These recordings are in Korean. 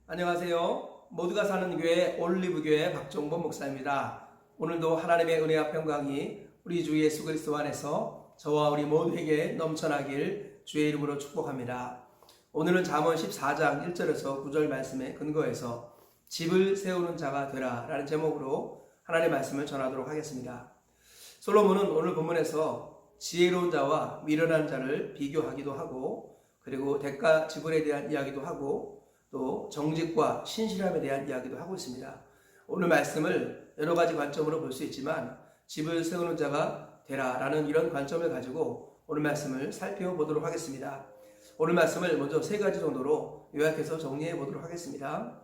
안녕하세요. 모두가 사는 교회 올리브교회 박종범 목사입니다. 오늘도 하나님의 은혜와 평강이 우리 주 예수 그리스도 안에서 저와 우리 모두에게 넘쳐나길 주의 이름으로 축복합니다. 오늘은 잠언 14장 1절에서 9절 말씀에 근거해서 집을 세우는 자가 되라 라는 제목으로 하나님의 말씀을 전하도록 하겠습니다. 솔로몬은 오늘 본문에서 지혜로운 자와 미련한 자를 비교하기도 하고, 그리고 대가 지불에 대한 이야기도 하고, 또 정직과 신실함에 대한 이야기도 하고 있습니다. 오늘 말씀을 여러 가지 관점으로 볼 수 있지만 집을 세우는 자가 되라 라는 이런 관점을 가지고 오늘 말씀을 살펴보도록 하겠습니다. 오늘 말씀을 먼저 세 가지 정도로 요약해서 정리해 보도록 하겠습니다.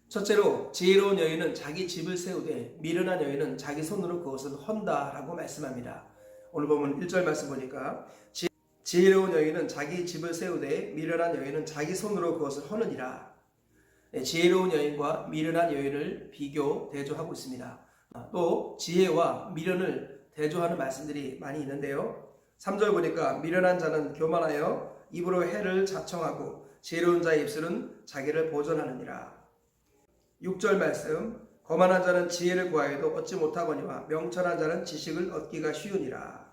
첫째로, 지혜로운 여인은 자기 집을 세우되 미련한 여인은 자기 손으로 그것을 헌다 라고 말씀합니다. 오늘 보면 1절 말씀 보니까 지혜로운 여인은 자기 집을 세우되 미련한 여인은 자기 손으로 그것을 허느니라. 지혜로운 여인과 미련한 여인을 비교, 대조하고 있습니다. 또 지혜와 미련을 대조하는 말씀들이 많이 있는데요. 3절 보니까 미련한 자는 교만하여 입으로 해를 자청하고 지혜로운 자의 입술은 자기를 보전하느니라. 6절 말씀, 거만한 자는 지혜를 구하여도 얻지 못하거니와 명철한 자는 지식을 얻기가 쉬우니라.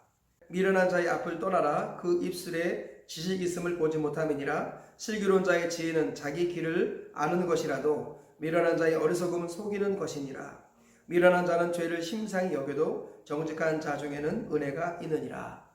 미련한 자의 앞을 떠나라. 그 입술에 지식이 있음을 보지 못함이니라. 슬기로운 자의 지혜는 자기 길을 아는 것이라도 미련한 자의 어리석음은 속이는 것이니라. 미련한 자는 죄를 심상히 여겨도 정직한 자 중에는 은혜가 있느니라.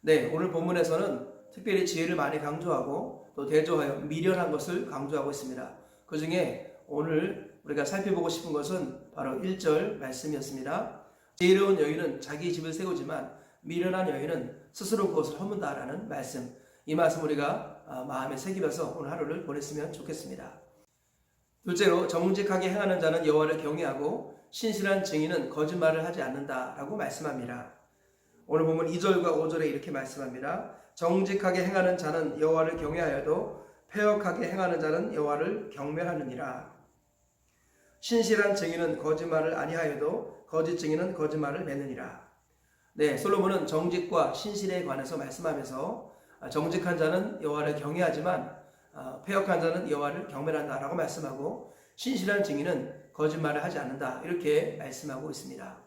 네, 오늘 본문에서는 특별히 지혜를 많이 강조하고 또 대조하여 미련한 것을 강조하고 있습니다. 그 중에 오늘 우리가 살펴보고 싶은 것은 바로 1절 말씀이었습니다. 지혜로운 여인은 자기 집을 세우지만 미련한 여인은 스스로 그것을 허문다라는 말씀, 이 말씀 우리가 마음에 새기면서 오늘 하루를 보냈으면 좋겠습니다. 둘째로, 정직하게 행하는 자는 여호와를 경외하고 신실한 증인은 거짓말을 하지 않는다라고 말씀합니다. 오늘 보면 2절과 5절에 이렇게 말씀합니다. 정직하게 행하는 자는 여호와를 경외하여도 패역하게 행하는 자는 여호와를 경멸하느니라. 신실한 증인은 거짓말을 아니하여도 거짓 증인은 거짓말을 맺느니라. 네, 솔로몬은 정직과 신실에 관해서 말씀하면서 정직한 자는 여호와를 경외하지만 패역한 자는 여호와를 경멸한다라고 말씀하고, 신실한 증인은 거짓말을 하지 않는다 이렇게 말씀하고 있습니다.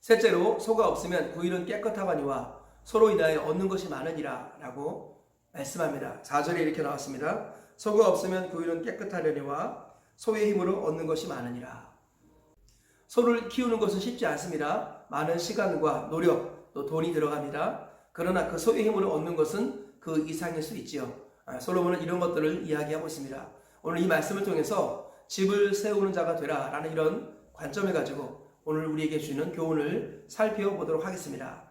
셋째로, 소가 없으면 구일은 깨끗하거니와 소로 인하여 얻는 것이 많으니라 라고 말씀합니다. 4절에 이렇게 나왔습니다. 소가 없으면 구일은 깨끗하려니와 소의 힘으로 얻는 것이 많으니라. 소를 키우는 것은 쉽지 않습니다. 많은 시간과 노력, 또 돈이 들어갑니다. 그러나 그 소의 힘으로 얻는 것은 그 이상일 수 있지요. 솔로몬은 이런 것들을 이야기하고 있습니다. 오늘 이 말씀을 통해서 집을 세우는 자가 되라 라는 이런 관점을 가지고 오늘 우리에게 주는 교훈을 살펴보도록 하겠습니다.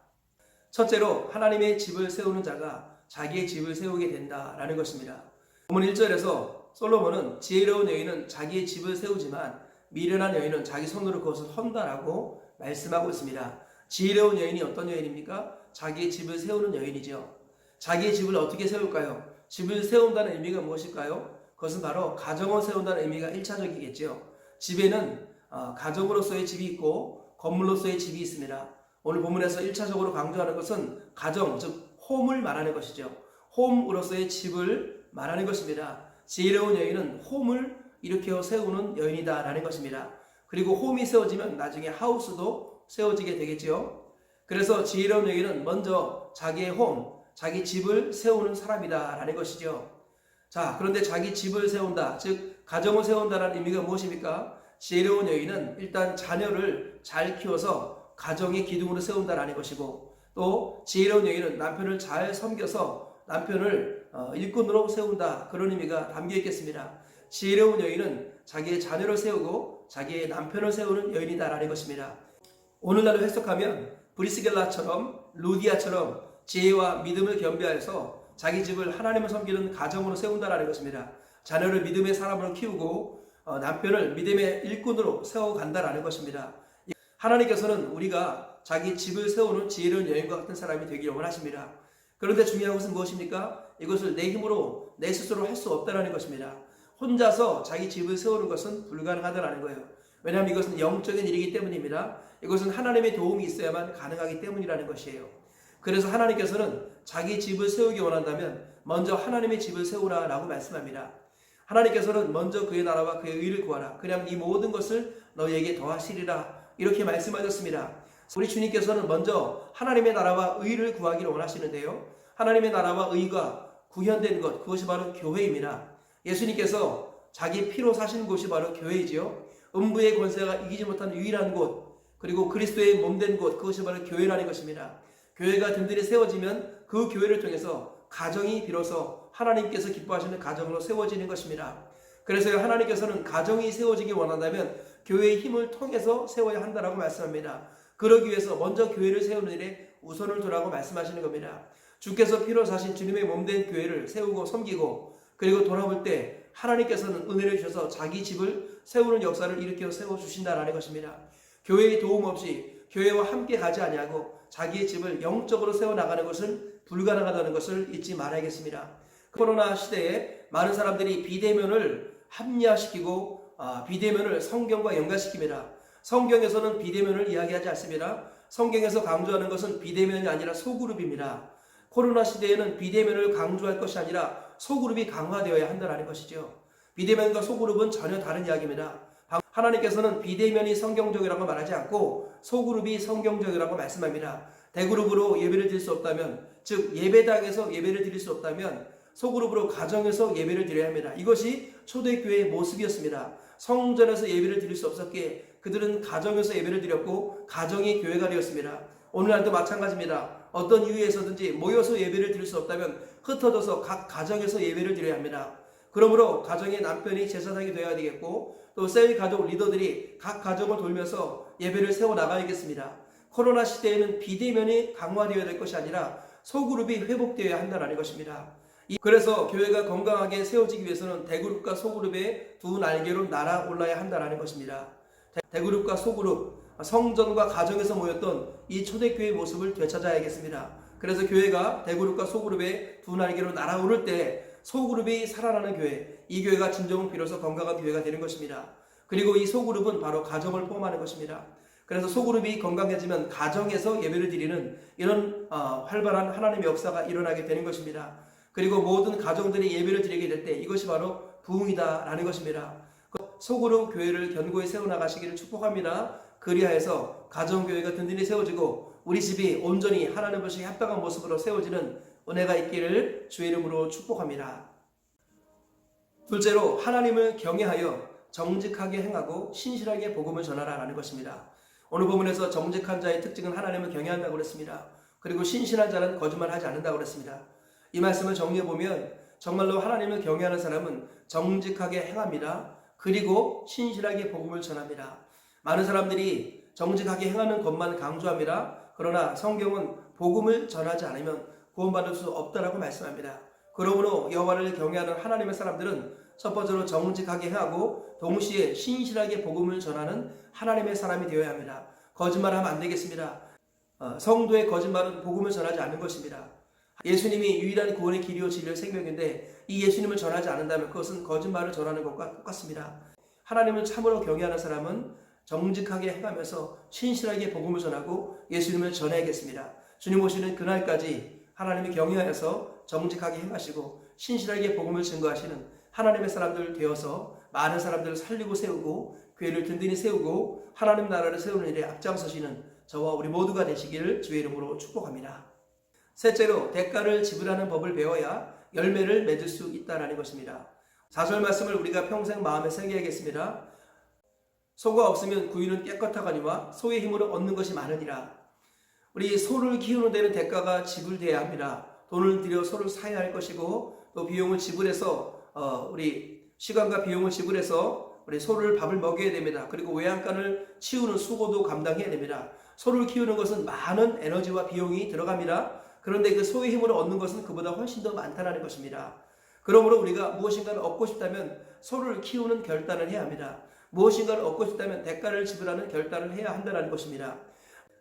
첫째로, 하나님의 집을 세우는 자가 자기의 집을 세우게 된다라는 것입니다. 본문 1절에서 솔로몬은 지혜로운 여인은 자기의 집을 세우지만 미련한 여인은 자기 손으로 그것을 헌다라고 말씀하고 있습니다. 지혜로운 여인이 어떤 여인입니까? 자기의 집을 세우는 여인이죠. 자기의 집을 어떻게 세울까요? 집을 세운다는 의미가 무엇일까요? 그것은 바로 가정을 세운다는 의미가 1차적이겠죠. 집에는 가정으로서의 집이 있고 건물로서의 집이 있습니다. 오늘 본문에서 1차적으로 강조하는 것은 가정, 즉 홈을 말하는 것이죠. 홈으로서의 집을 말하는 것입니다. 지혜로운 여인은 홈을 일으켜 세우는 여인이다 라는 것입니다. 그리고 홈이 세워지면 나중에 하우스도 세워지게 되겠죠. 그래서 지혜로운 여인은 먼저 자기의 홈, 자기 집을 세우는 사람이다 라는 것이죠. 자, 그런데 자기 집을 세운다, 즉 가정을 세운다는 의미가 무엇입니까? 지혜로운 여인은 일단 자녀를 잘 키워서 가정의 기둥으로 세운다라는 것이고, 또 지혜로운 여인은 남편을 잘 섬겨서 남편을 일꾼으로 세운다, 그런 의미가 담겨 있겠습니다. 지혜로운 여인은 자기의 자녀를 세우고 자기의 남편을 세우는 여인이다라는 것입니다. 오늘날로 해석하면 브리스길라처럼, 루디아처럼 지혜와 믿음을 겸비하여서 자기 집을 하나님을 섬기는 가정으로 세운다라는 것입니다. 자녀를 믿음의 사람으로 키우고 남편을 믿음의 일꾼으로 세워간다라는 것입니다. 하나님께서는 우리가 자기 집을 세우는 지혜로운 여인과 같은 사람이 되기를 원하십니다. 그런데 중요한 것은 무엇입니까? 이것을 내 힘으로, 내 스스로 할 수 없다는 것입니다. 혼자서 자기 집을 세우는 것은 불가능하다는 거예요. 왜냐하면 이것은 영적인 일이기 때문입니다. 이것은 하나님의 도움이 있어야만 가능하기 때문이라는 것이에요. 그래서 하나님께서는 자기 집을 세우기 원한다면 먼저 하나님의 집을 세우라라고 말씀합니다. 하나님께서는 먼저 그의 나라와 그의 의를 구하라. 그냥 이 모든 것을 너희에게 더하시리라. 이렇게 말씀하셨습니다. 우리 주님께서는 먼저 하나님의 나라와 의를 구하기를 원하시는데요. 하나님의 나라와 의가 구현된 것, 그것이 바로 교회입니다. 예수님께서 자기 피로 사신 곳이 바로 교회이지요. 음부의 권세가 이기지 못한 유일한 곳, 그리고 그리스도의 몸된 곳, 그것이 바로 교회라는 것입니다. 교회가 든든히 세워지면 그 교회를 통해서 가정이 비로소 하나님께서 기뻐하시는 가정으로 세워지는 것입니다. 그래서 하나님께서는 가정이 세워지기 원한다면 교회의 힘을 통해서 세워야 한다라고 말씀합니다. 그러기 위해서 먼저 교회를 세우는 일에 우선을 두라고 말씀하시는 겁니다. 주께서 피로 사신 주님의 몸된 교회를 세우고 섬기고 그리고 돌아올 때 하나님께서는 은혜를 주셔서 자기 집을 세우는 역사를 일으켜 세워주신다라는 것입니다. 교회의 도움 없이 교회와 함께 가지 아니하고 자기의 집을 영적으로 세워나가는 것은 불가능하다는 것을 잊지 말아야겠습니다. 코로나 시대에 많은 사람들이 비대면을 합리화시키고 비대면을 성경과 연관시킵니다. 성경에서는 비대면을 이야기하지 않습니다. 성경에서 강조하는 것은 비대면이 아니라 소그룹입니다. 코로나 시대에는 비대면을 강조할 것이 아니라 소그룹이 강화되어야 한다는 것이죠. 비대면과 소그룹은 전혀 다른 이야기입니다. 하나님께서는 비대면이 성경적이라고 말하지 않고 소그룹이 성경적이라고 말씀합니다. 대그룹으로 예배를 드릴 수 없다면, 즉 예배당에서 예배를 드릴 수 없다면 소그룹으로 가정에서 예배를 드려야 합니다. 이것이 초대교회의 모습이었습니다. 성전에서 예배를 드릴 수 없었기에 그들은 가정에서 예배를 드렸고 가정이 교회가 되었습니다. 오늘날도 마찬가지입니다. 어떤 이유에서든지 모여서 예배를 드릴 수 없다면 흩어져서 각 가정에서 예배를 드려야 합니다. 그러므로 가정의 남편이 제사장이 되어야 되겠고 또 셀 가족 리더들이 각 가정을 돌면서 예배를 세워나가야겠습니다. 코로나 시대에는 비대면이 강화되어야 될 것이 아니라 소그룹이 회복되어야 한다는 것입니다. 그래서 교회가 건강하게 세워지기 위해서는 대그룹과 소그룹의 두 날개로 날아올라야 한다는 것입니다. 대그룹과 소그룹, 성전과 가정에서 모였던 이 초대교회의 모습을 되찾아야겠습니다. 그래서 교회가 대그룹과 소그룹의 두 날개로 날아오를 때 소그룹이 살아나는 교회, 이 교회가 진정은 비로소 건강한 교회가 되는 것입니다. 그리고 이 소그룹은 바로 가정을 포함하는 것입니다. 그래서 소그룹이 건강해지면 가정에서 예배를 드리는 이런 활발한 하나님의 역사가 일어나게 되는 것입니다. 그리고 모든 가정들이 예배를 드리게 될 때 이것이 바로 부흥이다라는 것입니다. 소그룹 교회를 견고히 세워나가시기를 축복합니다. 그리하여서 가정교회가 든든히 세워지고 우리 집이 온전히 하나님 보시기에 합당한 모습으로 세워지는 은혜가 있기를 주의 이름으로 축복합니다. 둘째로 하나님을 경외하여 정직하게 행하고 신실하게 복음을 전하라는 것입니다. 오늘 본문에서 정직한 자의 특징은 하나님을 경외한다고 그랬습니다. 그리고 신실한 자는 거짓말하지 않는다고 그랬습니다. 이 말씀을 정리해보면 정말로 하나님을 경외하는 사람은 정직하게 행합니다. 그리고 신실하게 복음을 전합니다. 많은 사람들이 정직하게 행하는 것만 강조합니다. 그러나 성경은 복음을 전하지 않으면 구원받을 수 없다라고 말씀합니다. 그러므로 여호와를 경외하는 하나님의 사람들은 첫 번째로 정직하게 행하고 동시에 신실하게 복음을 전하는 하나님의 사람이 되어야 합니다. 거짓말하면 안 되겠습니다. 성도의 거짓말은 복음을 전하지 않는 것입니다. 예수님이 유일한 구원의 길이요 진리요 생명인데 이 예수님을 전하지 않는다면 그것은 거짓말을 전하는 것과 똑같습니다. 하나님을 참으로 경외하는 사람은 정직하게 행하면서 신실하게 복음을 전하고 예수님을 전해야겠습니다. 주님 오시는 그날까지 하나님을 경외하여서 정직하게 행하시고 신실하게 복음을 증거하시는 하나님의 사람들 되어서 많은 사람들을 살리고 세우고 교회를 든든히 세우고 하나님 나라를 세우는 일에 앞장서시는 저와 우리 모두가 되시기를 주의 이름으로 축복합니다. 셋째로 대가를 지불하는 법을 배워야 열매를 맺을 수 있다는 것입니다. 4절 말씀을 우리가 평생 마음에 새겨야겠습니다. 소가 없으면 구유는 깨끗하거니와 소의 힘으로 얻는 것이 많으니라. 우리 소를 키우는 데는 대가가 지불돼야 합니다. 돈을 들여 소를 사야 할 것이고 또 비용을 지불해서 우리 시간과 비용을 지불해서 우리 소를 밥을 먹여야 됩니다. 그리고 외양간을 치우는 수고도 감당해야 됩니다. 소를 키우는 것은 많은 에너지와 비용이 들어갑니다. 그런데 그 소의 힘으로 얻는 것은 그보다 훨씬 더 많다는 것입니다. 그러므로 우리가 무엇인가를 얻고 싶다면 소를 키우는 결단을 해야 합니다. 무엇인가를 얻고 싶다면 대가를 지불하는 결단을 해야 한다는 것입니다.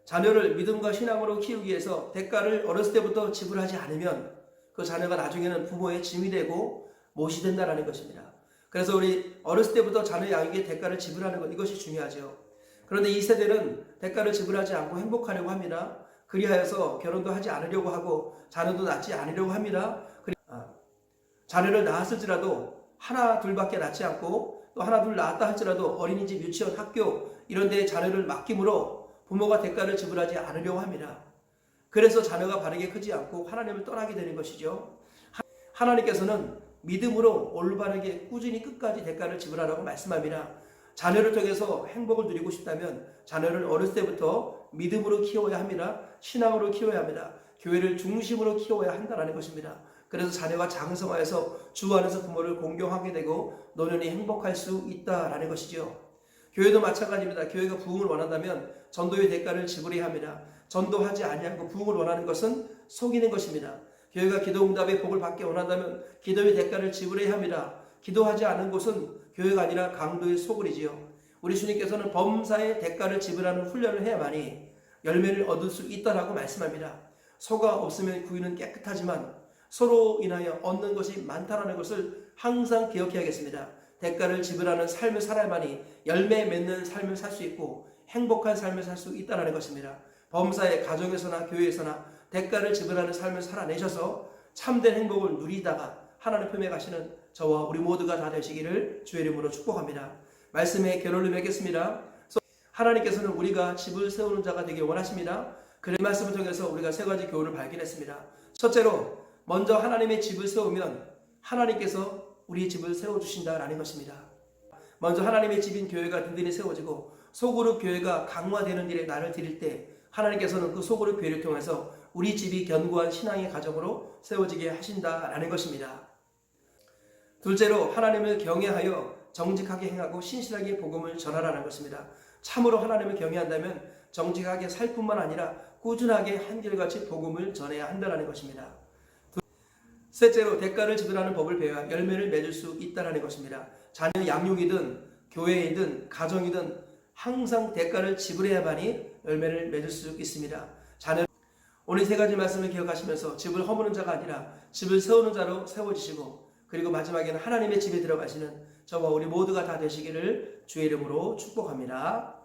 자녀를 믿음과 신앙으로 키우기 위해서 대가를 어렸을 때부터 지불하지 않으면 그 자녀가 나중에는 부모의 짐이 되고 못이 된다는 것입니다. 그래서 우리 어렸을 때부터 자녀 양육에 대가를 지불하는 것, 이것이 중요하죠. 그런데 이 세대는 대가를 지불하지 않고 행복하려고 합니다. 그리하여서 결혼도 하지 않으려고 하고 자녀도 낳지 않으려고 합니다. 자녀를 낳았을지라도 하나 둘밖에 낳지 않고 또 하나 둘 낳았다 할지라도 어린이집, 유치원, 학교 이런 데에 자녀를 맡김으로 부모가 대가를 지불하지 않으려고 합니다. 그래서 자녀가 바르게 크지 않고 하나님을 떠나게 되는 것이죠. 하나님께서는 믿음으로 올바르게 꾸준히 끝까지 대가를 지불하라고 말씀합니다. 자녀를 통해서 행복을 누리고 싶다면 자녀를 어렸을 때부터 믿음으로 키워야 합니다. 신앙으로 키워야 합니다. 교회를 중심으로 키워야 한다는 것입니다. 그래서 자녀가 장성하여서 주 안에서 부모를 공경하게 되고 노년이 행복할 수 있다라는 것이죠. 교회도 마찬가지입니다. 교회가 부흥을 원한다면 전도의 대가를 지불해야 합니다. 전도하지 아니하고 부흥을 원하는 것은 속이는 것입니다. 교회가 기도응답의 복을 받기 원한다면 기도의 대가를 지불해야 합니다. 기도하지 않은 곳은 교회가 아니라 강도의 소굴이지요. 우리 주님께서는 범사의 대가를 지불하는 훈련을 해야만이 열매를 얻을 수 있다라고 말씀합니다. 소가 없으면 구유는 깨끗하지만 서로 인하여 얻는 것이 많다라는 것을 항상 기억해야겠습니다. 대가를 지불하는 삶을 살아야만이 열매 맺는 삶을 살 수 있고 행복한 삶을 살 수 있다는 것입니다. 범사의 가정에서나 교회에서나 대가를 지불하는 삶을 살아내셔서 참된 행복을 누리다가 하나님 품에 가시는 저와 우리 모두가 다 되시기를 주의 이름으로 축복합니다. 말씀의 결론을 맺겠습니다. 하나님께서는 우리가 집을 세우는 자가 되길 원하십니다. 그 말씀을 통해서 우리가 세 가지 교훈을 발견했습니다. 첫째로 먼저 하나님의 집을 세우면 하나님께서 우리 집을 세워주신다라는 것입니다. 먼저 하나님의 집인 교회가 든든히 세워지고 소그룹 교회가 강화되는 일에 나를 드릴 때 하나님께서는 그 소그룹 교회를 통해서 우리 집이 견고한 신앙의 가정으로 세워지게 하신다라는 것입니다. 둘째로 하나님을 경외하여 정직하게 행하고 신실하게 복음을 전하라는 것입니다. 참으로 하나님을 경외한다면 정직하게 살 뿐만 아니라 꾸준하게 한결같이 복음을 전해야 한다는 것입니다. 셋째로 대가를 지불하는 법을 배워야 열매를 맺을 수 있다는 것입니다. 자녀 양육이든 교회이든 가정이든 항상 대가를 지불해야만이 열매를 맺을 수 있습니다. 오늘 세 가지 말씀을 기억하시면서 집을 허무는 자가 아니라 집을 세우는 자로 세워지시고 그리고 마지막에는 하나님의 집에 들어가시는 저와 우리 모두가 다 되시기를 주의 이름으로 축복합니다.